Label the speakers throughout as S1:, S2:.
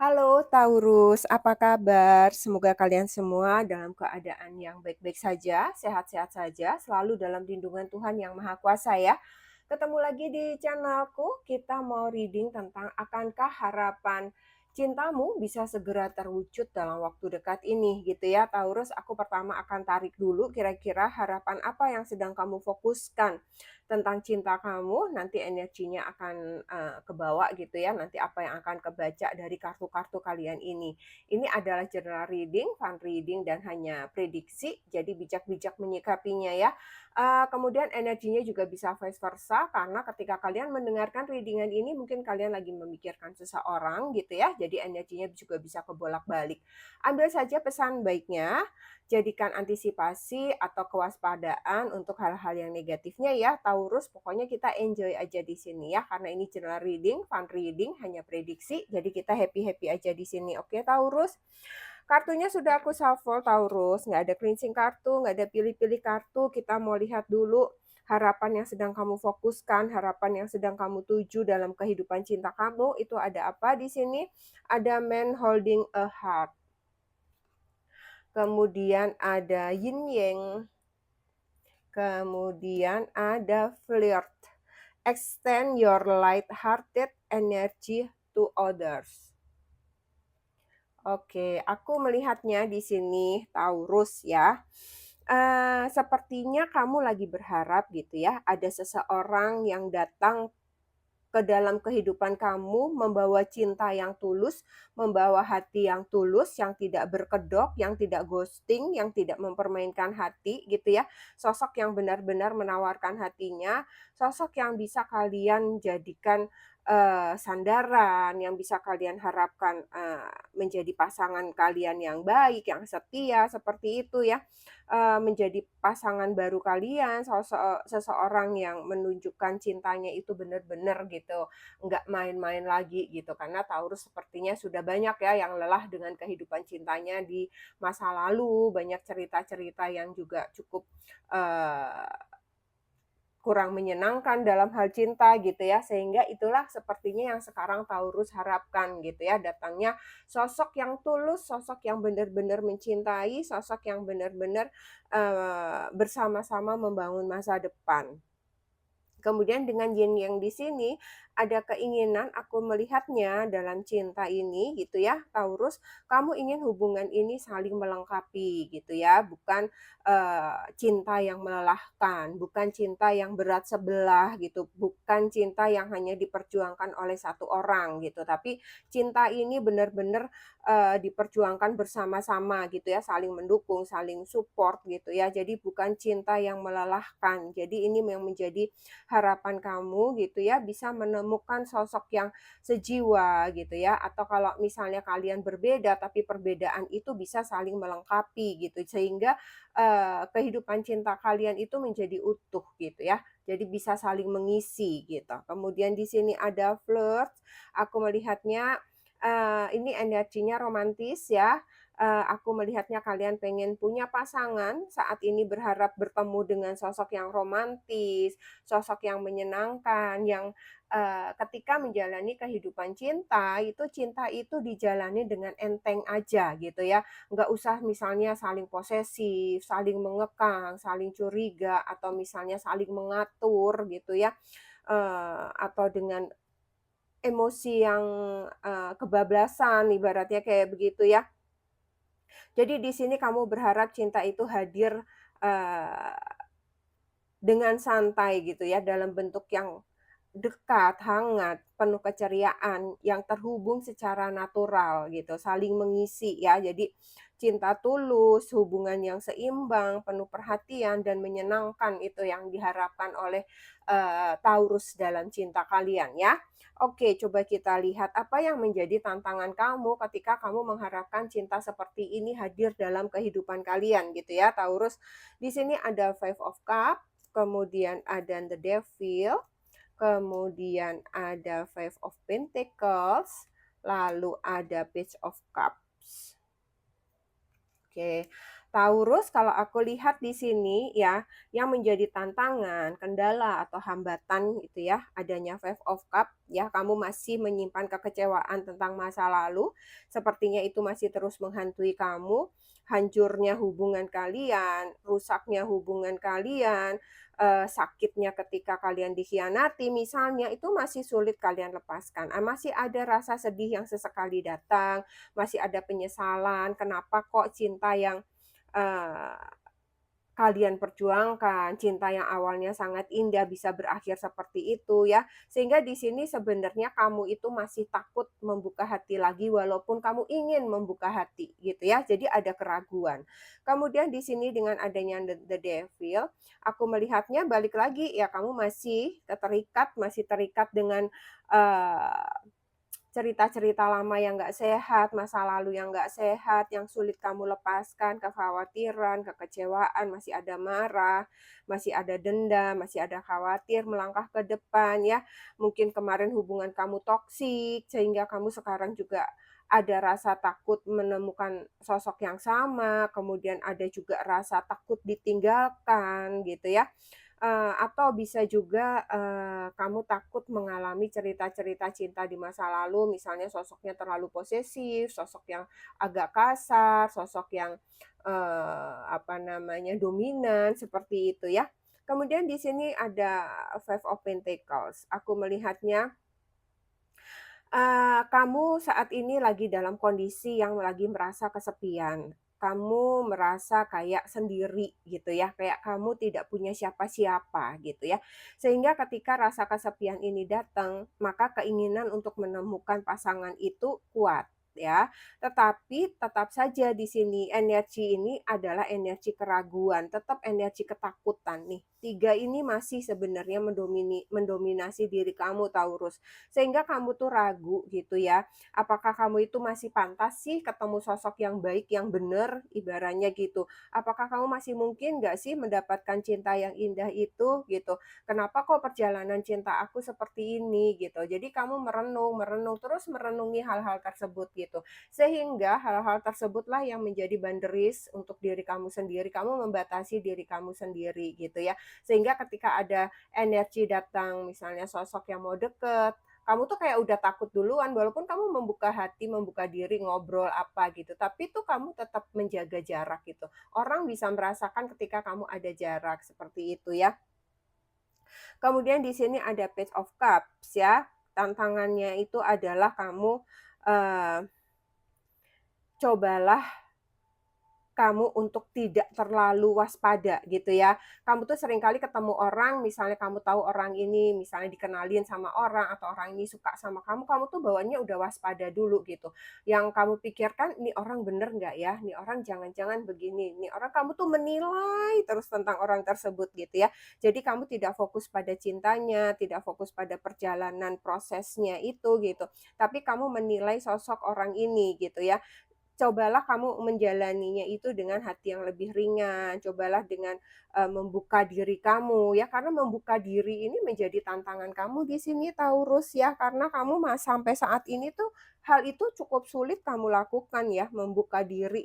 S1: Halo Taurus, apa kabar? Semoga kalian semua dalam keadaan yang baik-baik saja, sehat-sehat saja, selalu dalam lindungan Tuhan yang Maha Kuasa ya. Ketemu lagi di channelku, kita mau reading tentang akankah harapan cintamu bisa segera terwujud dalam waktu dekat ini gitu ya. Taurus, aku pertama akan tarik dulu kira-kira harapan apa yang sedang kamu fokuskan tentang cinta kamu, nanti energinya akan kebawa gitu ya, nanti apa yang akan kebaca dari kartu-kartu kalian ini. Ini adalah general reading, fun reading, dan hanya prediksi, jadi bijak-bijak menyikapinya ya. Kemudian energinya juga bisa vice versa, karena ketika kalian mendengarkan readingan ini, mungkin kalian lagi memikirkan seseorang gitu ya, jadi energinya juga bisa kebolak-balik. Ambil saja pesan baiknya, jadikan antisipasi atau kewaspadaan untuk hal-hal yang negatifnya ya, Taurus. Pokoknya kita enjoy aja di sini ya, karena ini general reading, fun reading, hanya prediksi, jadi kita happy-happy aja di sini. Oke, Taurus? Kartunya sudah aku shuffle, Taurus. Nggak ada cleansing kartu, nggak ada pilih-pilih kartu. Kita mau lihat dulu harapan yang sedang kamu fokuskan, harapan yang sedang kamu tuju dalam kehidupan cinta kamu, itu ada apa di sini? Ada man holding a heart. Kemudian ada yin yang, kemudian ada flirt. Extend your light-hearted energy to others. Oke, aku melihatnya di sini Taurus ya. Sepertinya kamu lagi berharap gitu ya, ada seseorang yang datang ke dalam kehidupan kamu, membawa cinta yang tulus, membawa hati yang tulus, yang tidak berkedok, yang tidak ghosting, yang tidak mempermainkan hati gitu ya. Sosok yang benar-benar menawarkan hatinya, sosok yang bisa kalian jadikan sandaran, yang bisa kalian harapkan menjadi pasangan kalian yang baik, yang setia, seperti itu ya. Menjadi pasangan baru kalian, seseorang yang menunjukkan cintanya itu benar-benar gitu, nggak main-main lagi gitu. Karena Taurus sepertinya sudah banyak ya yang lelah dengan kehidupan cintanya di masa lalu, banyak cerita-cerita yang juga cukup kurang menyenangkan dalam hal cinta gitu ya, sehingga itulah sepertinya yang sekarang Taurus harapkan gitu ya, datangnya sosok yang tulus, sosok yang benar-benar mencintai, sosok yang benar-benar bersama-sama membangun masa depan. Kemudian dengan yin yang di sini, ada keinginan aku melihatnya dalam cinta ini gitu ya, Taurus, kamu ingin hubungan ini saling melengkapi gitu ya, bukan, cinta yang melelahkan, bukan cinta yang berat sebelah gitu, bukan cinta yang hanya diperjuangkan oleh satu orang gitu, tapi cinta ini benar-benar, diperjuangkan bersama-sama gitu ya, saling mendukung, saling support gitu ya. Jadi bukan cinta yang melelahkan. Jadi ini yang menjadi harapan kamu gitu ya, bisa menemukan sosok yang sejiwa gitu ya, atau kalau misalnya kalian berbeda tapi perbedaan itu bisa saling melengkapi gitu, sehingga kehidupan cinta kalian itu menjadi utuh gitu ya. Jadi bisa saling mengisi gitu. Kemudian di sini ada flirt, aku melihatnya ini energinya romantis ya. Aku melihatnya kalian pengen punya pasangan, saat ini berharap bertemu dengan sosok yang romantis, sosok yang menyenangkan, yang ketika menjalani kehidupan cinta itu dijalani dengan enteng aja gitu ya. Nggak usah misalnya saling posesif, saling mengekang, saling curiga, atau misalnya saling mengatur gitu ya. Atau dengan emosi yang kebablasan ibaratnya kayak begitu ya. Jadi di sini kamu berharap cinta itu hadir, eee, dengan santai gitu ya, dalam bentuk yang dekat, hangat, penuh keceriaan, yang terhubung secara natural gitu, saling mengisi ya. Jadi cinta tulus, hubungan yang seimbang, penuh perhatian dan menyenangkan itu yang diharapkan oleh, Taurus dalam cinta kalian ya. Oke, coba kita lihat apa yang menjadi tantangan kamu ketika kamu mengharapkan cinta seperti ini hadir dalam kehidupan kalian gitu ya, Taurus. Di sini ada Five of Cups, kemudian ada the Devil, kemudian ada Five of Pentacles, lalu ada Page of Cups. Oke, Taurus kalau aku lihat di sini ya, yang menjadi tantangan, kendala, atau hambatan itu ya, adanya Five of Cup ya, kamu masih menyimpan kekecewaan tentang masa lalu, sepertinya itu masih terus menghantui kamu, hancurnya hubungan kalian, rusaknya hubungan kalian, sakitnya ketika kalian dikhianati misalnya, itu masih sulit kalian lepaskan. Masih ada rasa sedih yang sesekali datang, masih ada penyesalan, kenapa kok cinta yang eee, kalian perjuangkan, cinta yang awalnya sangat indah bisa berakhir seperti itu ya. Sehingga di sini sebenarnya kamu itu masih takut membuka hati lagi walaupun kamu ingin membuka hati gitu ya. Jadi ada keraguan. Kemudian di sini dengan adanya the devil, aku melihatnya balik lagi ya kamu masih terikat dengan, eee cerita-cerita lama yang nggak sehat, masa lalu yang nggak sehat, yang sulit kamu lepaskan, kekhawatiran, kekecewaan, masih ada marah, masih ada dendam, masih ada khawatir melangkah ke depan ya. Mungkin kemarin hubungan kamu toksik, sehingga kamu sekarang juga ada rasa takut menemukan sosok yang sama, kemudian ada juga rasa takut ditinggalkan gitu ya. Atau bisa juga, kamu takut mengalami cerita-cerita cinta di masa lalu, misalnya sosoknya terlalu posesif, sosok yang agak kasar, sosok yang, apa namanya, dominan, seperti itu ya. Kemudian di sini ada Five of Pentacles, aku melihatnya kamu saat ini lagi dalam kondisi yang lagi merasa kesepian. Kamu merasa kayak sendiri gitu ya, kayak kamu tidak punya siapa-siapa gitu ya. Sehingga ketika rasa kesepian ini datang, maka keinginan untuk menemukan pasangan itu kuat ya. Tetapi tetap saja di sini energi ini adalah energi keraguan, tetap energi ketakutan nih. Tiga ini masih sebenarnya mendominasi diri kamu Taurus. Sehingga kamu tuh ragu gitu ya, apakah kamu itu masih pantas sih ketemu sosok yang baik, yang benar, ibaratnya gitu. Apakah kamu masih mungkin nggak sih mendapatkan cinta yang indah itu gitu. Kenapa kok perjalanan cinta aku seperti ini gitu. Jadi kamu merenung, merenung, terus merenungi hal-hal tersebut gitu. Sehingga hal-hal tersebutlah yang menjadi boundaries untuk diri kamu sendiri, kamu membatasi diri kamu sendiri gitu ya. Sehingga ketika ada energi datang, misalnya sosok yang mau deket, kamu tuh kayak udah takut duluan walaupun kamu membuka hati, membuka diri, ngobrol apa gitu, tapi tuh kamu tetap menjaga jarak gitu. Orang bisa merasakan ketika kamu ada jarak, seperti itu ya. Kemudian di sini ada Page of Cups ya, tantangannya itu adalah kamu, eee, cobalah kamu untuk tidak terlalu waspada gitu ya. Kamu tuh seringkali ketemu orang, misalnya kamu tahu orang ini misalnya dikenalin sama orang atau orang ini suka sama kamu, kamu tuh bawaannya udah waspada dulu gitu. Yang kamu pikirkan, "Nih orang bener nggak ya? Nih orang jangan-jangan begini, nih orang," kamu tuh menilai terus tentang orang tersebut gitu ya. Jadi kamu tidak fokus pada cintanya, tidak fokus pada perjalanan prosesnya itu gitu, tapi kamu menilai sosok orang ini gitu ya. Cobalah kamu menjalaninya itu dengan hati yang lebih ringan, cobalah dengan, membuka diri kamu ya, karena membuka diri ini menjadi tantangan kamu di sini Taurus ya, karena kamu sampai saat ini tuh hal itu cukup sulit kamu lakukan ya, membuka diri,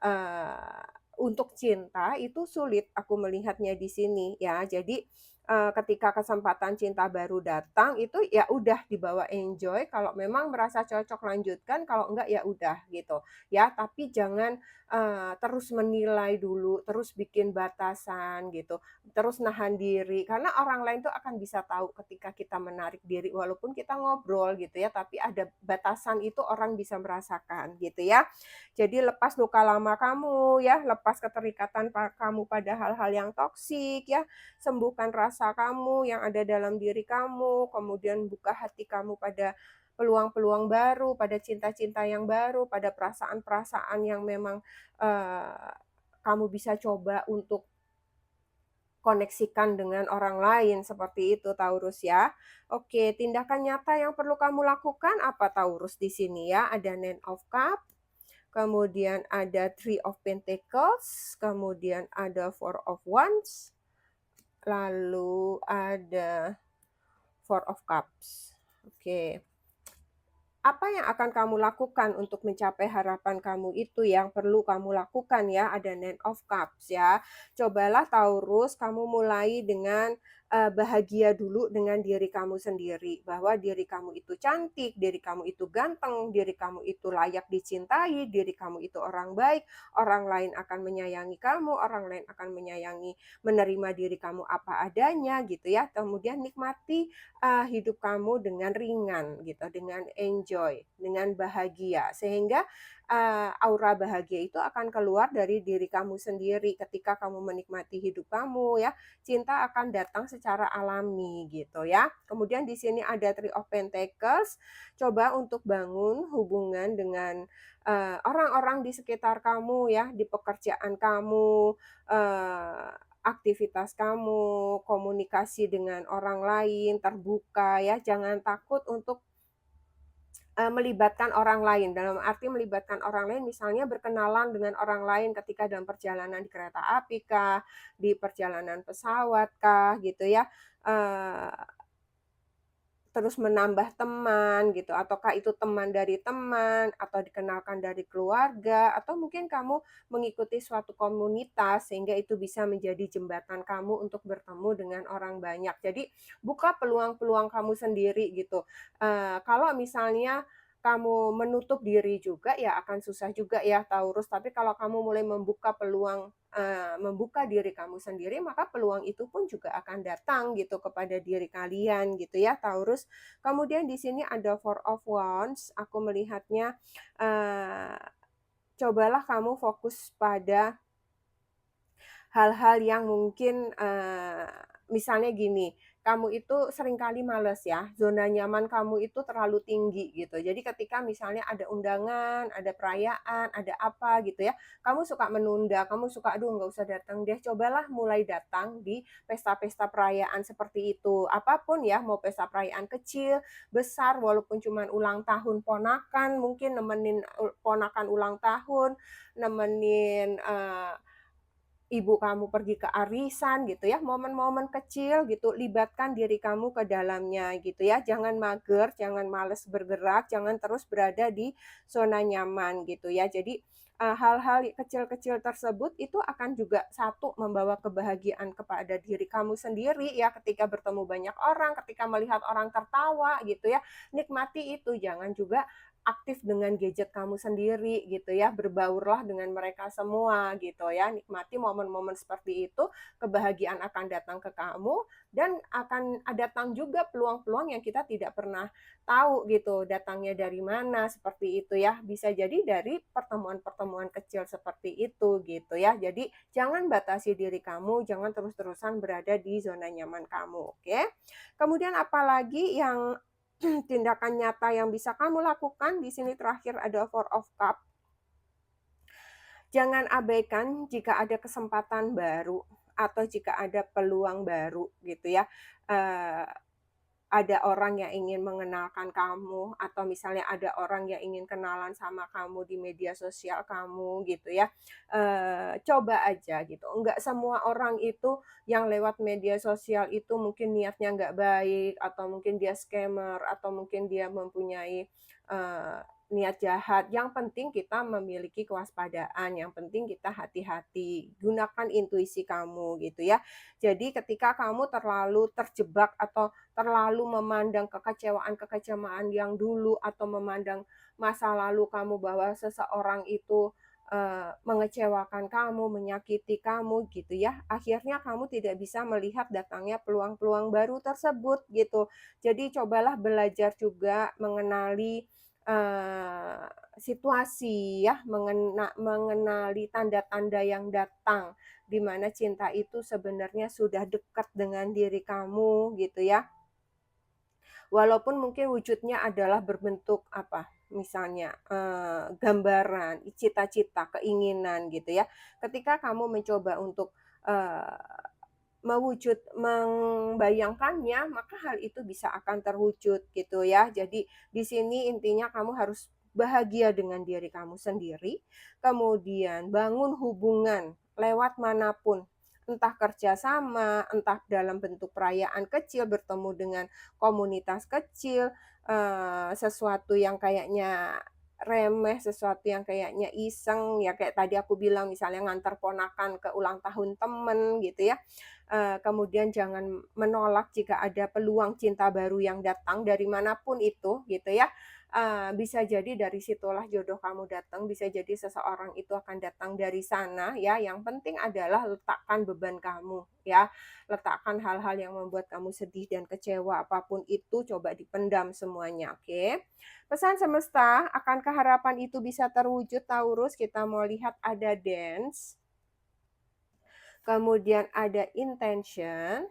S1: eee, untuk cinta itu sulit aku melihatnya di sini ya. Jadi, ketika kesempatan cinta baru datang itu ya udah dibawa enjoy, kalau memang merasa cocok lanjutkan, kalau enggak ya udah gitu ya, tapi jangan, terus menilai dulu, terus bikin batasan gitu, terus nahan diri, karena orang lain tuh akan bisa tahu ketika kita menarik diri walaupun kita ngobrol gitu ya, tapi ada batasan itu orang bisa merasakan gitu ya. Jadi lepas luka lama kamu ya, lepas keterikatan kamu pada hal-hal yang toksik ya, sembuhkan rasa kamu yang ada dalam diri kamu, kemudian buka hati kamu pada peluang-peluang baru, pada cinta-cinta yang baru, pada perasaan-perasaan yang memang, kamu bisa coba untuk koneksikan dengan orang lain, seperti itu Taurus ya. Oke, tindakan nyata yang perlu kamu lakukan apa Taurus di sini ya? Ada Nine of Cup, kemudian ada Three of Pentacles, kemudian ada Four of Wands, lalu ada Four of Cups. Oke. Apa yang akan kamu lakukan untuk mencapai harapan kamu itu yang perlu kamu lakukan ya, ada Nine of Cups ya. Cobalah Taurus kamu mulai dengan, bahagia dulu dengan diri kamu sendiri, bahwa diri kamu itu cantik, diri kamu itu ganteng, diri kamu itu layak dicintai, diri kamu itu orang baik, orang lain akan menyayangi kamu, orang lain akan menyayangi menerima diri kamu apa adanya gitu ya. Kemudian nikmati hidup kamu dengan ringan gitu, dengan enjoy, dengan bahagia. Sehingga, aura bahagia itu akan keluar dari diri kamu sendiri ketika kamu menikmati hidup kamu ya, cinta akan datang secara alami gitu ya. Kemudian di sini ada Three of Pentacles, coba untuk bangun hubungan dengan, orang-orang di sekitar kamu ya, di pekerjaan kamu, aktivitas kamu, komunikasi dengan orang lain, terbuka ya, jangan takut untuk, melibatkan orang lain. Dalam arti melibatkan orang lain misalnya berkenalan dengan orang lain ketika dalam perjalanan di kereta api kah, di perjalanan pesawat kah, gitu ya. Terus menambah teman gitu, ataukah itu teman dari teman, atau dikenalkan dari keluarga, atau mungkin kamu mengikuti suatu komunitas sehingga itu bisa menjadi jembatan kamu untuk bertemu dengan orang banyak. Jadi buka peluang-peluang kamu sendiri gitu. Kalau misalnya kamu menutup diri juga ya akan susah juga ya Taurus, tapi kalau kamu mulai membuka peluang, membuka diri kamu sendiri, maka peluang itu pun juga akan datang gitu kepada diri kalian gitu ya Taurus. Kemudian di sini ada Four of Wands, aku melihatnya, eee, cobalah kamu fokus pada hal-hal yang mungkin, misalnya gini, kamu itu seringkali males ya, zona nyaman kamu itu terlalu tinggi gitu. Jadi ketika misalnya ada undangan, ada perayaan, ada apa gitu ya, kamu suka menunda, kamu suka, "Aduh nggak usah datang deh." Cobalah mulai datang di pesta-pesta perayaan seperti itu. Apapun ya, mau pesta perayaan kecil, besar, walaupun cuman ulang tahun ponakan, mungkin nemenin ponakan ulang tahun, nemenin, ibu kamu pergi ke arisan gitu ya, momen-momen kecil gitu, libatkan diri kamu ke dalamnya gitu ya. Jangan mager, jangan males bergerak, jangan terus berada di zona nyaman gitu ya. Jadi, hal-hal kecil-kecil tersebut itu akan juga satu membawa kebahagiaan kepada diri kamu sendiri ya, ketika bertemu banyak orang, ketika melihat orang tertawa gitu ya. Nikmati itu, jangan juga aktif dengan gadget kamu sendiri gitu ya, berbaurlah dengan mereka semua gitu ya. Nikmati momen-momen seperti itu, kebahagiaan akan datang ke kamu dan akan datang juga peluang-peluang yang kita tidak pernah tahu gitu, datangnya dari mana, seperti itu ya. Bisa jadi dari pertemuan-pertemuan kecil seperti itu gitu ya. Jadi jangan batasi diri kamu, jangan terus-terusan berada di zona nyaman kamu, oke? Kemudian apalagi yang tindakan nyata yang bisa kamu lakukan, di sini terakhir ada Four of Cup. Jangan abaikan jika ada kesempatan baru atau jika ada peluang baru gitu ya. Eee, ada orang yang ingin mengenalkan kamu atau misalnya ada orang yang ingin kenalan sama kamu di media sosial kamu gitu ya, coba aja gitu. Enggak semua orang itu yang lewat media sosial itu mungkin niatnya nggak baik atau mungkin dia scammer atau mungkin dia mempunyai, niat jahat. Yang penting kita memiliki kewaspadaan, yang penting kita hati-hati, gunakan intuisi kamu gitu ya. Jadi ketika kamu terlalu terjebak atau terlalu memandang kekecewaan-kekecewaan yang dulu atau memandang masa lalu kamu bahwa seseorang itu, mengecewakan kamu, menyakiti kamu gitu ya, akhirnya kamu tidak bisa melihat datangnya peluang-peluang baru tersebut gitu. Jadi cobalah belajar juga mengenali, eee, situasi ya, mengenali tanda-tanda yang datang, di mana cinta itu sebenarnya sudah dekat dengan diri kamu gitu ya. Walaupun mungkin wujudnya adalah berbentuk apa, misalnya, gambaran, cita-cita, keinginan gitu ya. Ketika kamu mencoba untuk, membayangkannya, maka hal itu bisa akan terwujud gitu ya. Jadi di sini intinya kamu harus bahagia dengan diri kamu sendiri, kemudian bangun hubungan lewat manapun, entah kerjasama, entah dalam bentuk perayaan kecil, bertemu dengan komunitas kecil, sesuatu yang kayaknya remeh, sesuatu yang kayaknya iseng, ya kayak tadi aku bilang misalnya ngantar ponakan ke ulang tahun temen gitu ya. Kemudian jangan menolak jika ada peluang cinta baru yang datang dari manapun itu gitu ya. Bisa jadi dari situlah jodoh kamu datang, bisa jadi seseorang itu akan datang dari sana ya, yang penting adalah letakkan beban kamu ya, letakkan hal-hal yang membuat kamu sedih dan kecewa, apapun itu coba dipendam semuanya, oke? Pesan semesta, akankah harapan itu bisa terwujud Taurus? Kita mau lihat ada dance, kemudian ada intention,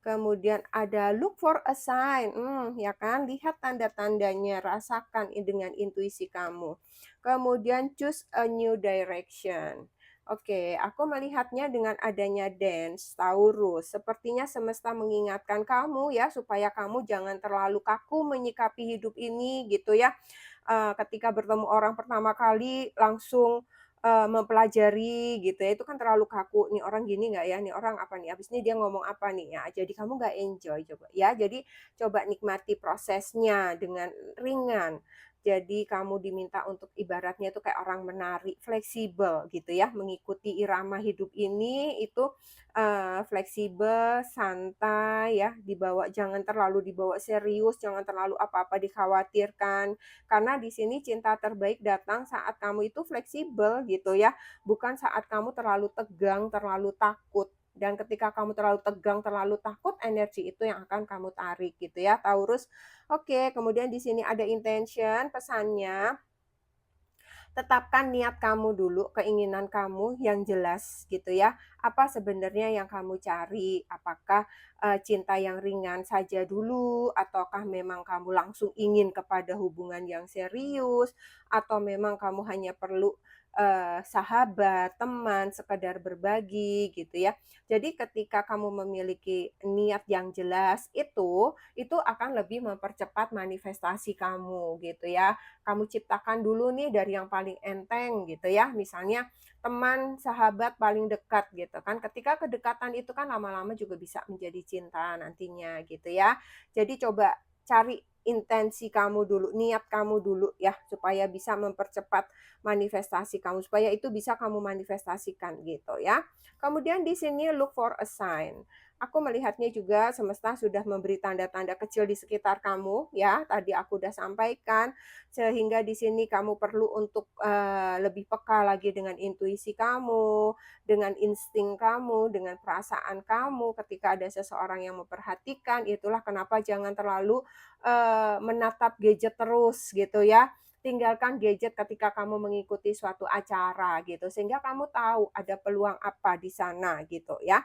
S1: kemudian ada look for a sign, ya kan? Lihat tanda-tandanya, rasakan dengan intuisi kamu. Kemudian choose a new direction. Oke, aku melihatnya dengan adanya dance, Taurus. Sepertinya semesta mengingatkan kamu ya, supaya kamu jangan terlalu kaku menyikapi hidup ini gitu ya. Ketika bertemu orang pertama kali langsung mempelajari gitu ya, itu kan terlalu kaku, "Nih orang gini nggak ya? Nih orang apa nih? Habis ini dia ngomong apa nih?" Ya, jadi kamu nggak enjoy coba ya. Jadi coba nikmati prosesnya dengan ringan. Jadi kamu diminta untuk ibaratnya itu kayak orang menari, fleksibel gitu ya, mengikuti irama hidup ini itu, fleksibel, santai ya, jangan terlalu dibawa serius, jangan terlalu apa-apa dikhawatirkan. Karena di sini cinta terbaik datang saat kamu itu fleksibel gitu ya, bukan saat kamu terlalu tegang, terlalu takut. Dan ketika kamu terlalu tegang, terlalu takut, energi itu yang akan kamu tarik gitu ya, Taurus. Oke, kemudian di sini ada intention, pesannya tetapkan niat kamu dulu, keinginan kamu yang jelas gitu ya. Apa sebenarnya yang kamu cari? Apakah, cinta yang ringan saja dulu, ataukah memang kamu langsung ingin kepada hubungan yang serius, atau memang kamu hanya perlu, sahabat, teman, sekedar berbagi gitu ya. Jadi ketika kamu memiliki niat yang jelas itu akan lebih mempercepat manifestasi kamu gitu ya. Kamu ciptakan dulu nih dari yang paling enteng gitu ya. Misalnya teman, sahabat paling dekat gitu kan. Ketika kedekatan itu kan lama-lama juga bisa menjadi cinta nantinya gitu ya. Jadi coba cari intensi kamu dulu, niat kamu dulu ya, supaya bisa mempercepat manifestasi kamu, supaya itu bisa kamu manifestasikan gitu ya. Kemudian di sini look for a sign. Aku melihatnya juga semesta sudah memberi tanda-tanda kecil di sekitar kamu ya, tadi aku udah sampaikan, sehingga di sini kamu perlu untuk, lebih peka lagi dengan intuisi kamu, dengan insting kamu, dengan perasaan kamu ketika ada seseorang yang memperhatikan, itulah kenapa jangan terlalu, menatap gadget terus gitu ya. Tinggalkan gadget ketika kamu mengikuti suatu acara gitu, sehingga kamu tahu ada peluang apa di sana gitu ya.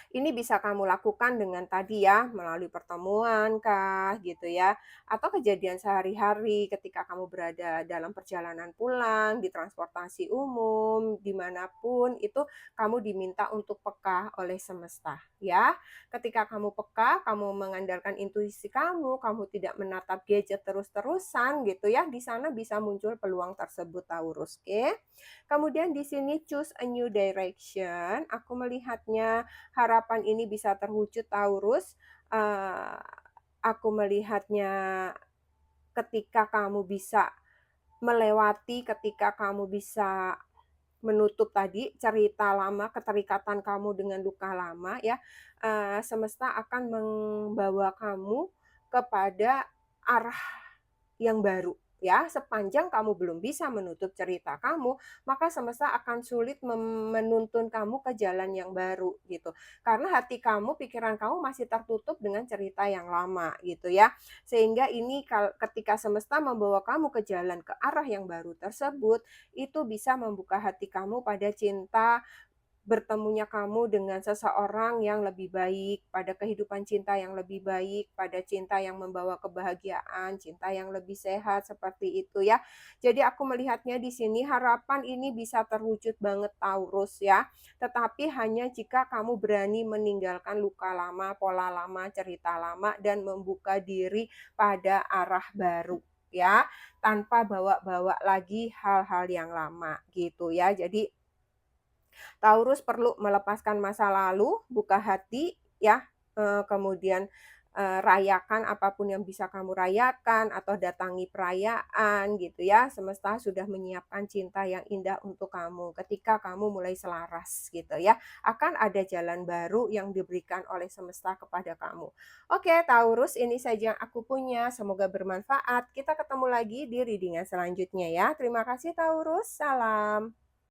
S1: Ini bisa kamu lakukan dengan tadi ya, melalui pertemuan kah gitu ya, atau kejadian sehari-hari ketika kamu berada dalam perjalanan pulang, di transportasi umum, dimanapun itu kamu diminta untuk peka oleh semesta ya. Ketika kamu peka, kamu mengandalkan intuisi kamu tidak menatap gadget terus-terusan gitu ya, di sana bisa muncul peluang tersebut Taurus, oke. Kemudian di sini choose a new direction, aku melihatnya harapan ini bisa terwujud Taurus, eee, aku melihatnya ketika kamu bisa melewati, ketika kamu bisa menutup tadi cerita lama, keterikatan kamu dengan luka lama ya, semesta akan membawa kamu kepada arah yang baru ya. Sepanjang kamu belum bisa menutup cerita kamu, maka semesta akan sulit menuntun kamu ke jalan yang baru gitu. Karena hati kamu, pikiran kamu masih tertutup dengan cerita yang lama gitu ya. Sehingga ini ketika semesta membawa kamu ke jalan ke arah yang baru tersebut, itu bisa membuka hati kamu pada cinta, bertemunya kamu dengan seseorang yang lebih baik, pada kehidupan cinta yang lebih baik, pada cinta yang membawa kebahagiaan, cinta yang lebih sehat, seperti itu ya. Jadi aku melihatnya di sini harapan ini bisa terwujud banget Taurus ya, tetapi hanya jika kamu berani meninggalkan luka lama, pola lama, cerita lama, dan membuka diri pada arah baru ya, tanpa bawa-bawa lagi hal-hal yang lama gitu ya. Jadi Taurus perlu melepaskan masa lalu, buka hati ya, kemudian, rayakan apapun yang bisa kamu rayakan atau datangi perayaan gitu ya. Semesta sudah menyiapkan cinta yang indah untuk kamu ketika kamu mulai selaras gitu ya. Akan ada jalan baru yang diberikan oleh semesta kepada kamu. Oke Taurus, ini saja yang aku punya, semoga bermanfaat. Kita ketemu lagi di reading selanjutnya ya. Terima kasih Taurus, salam.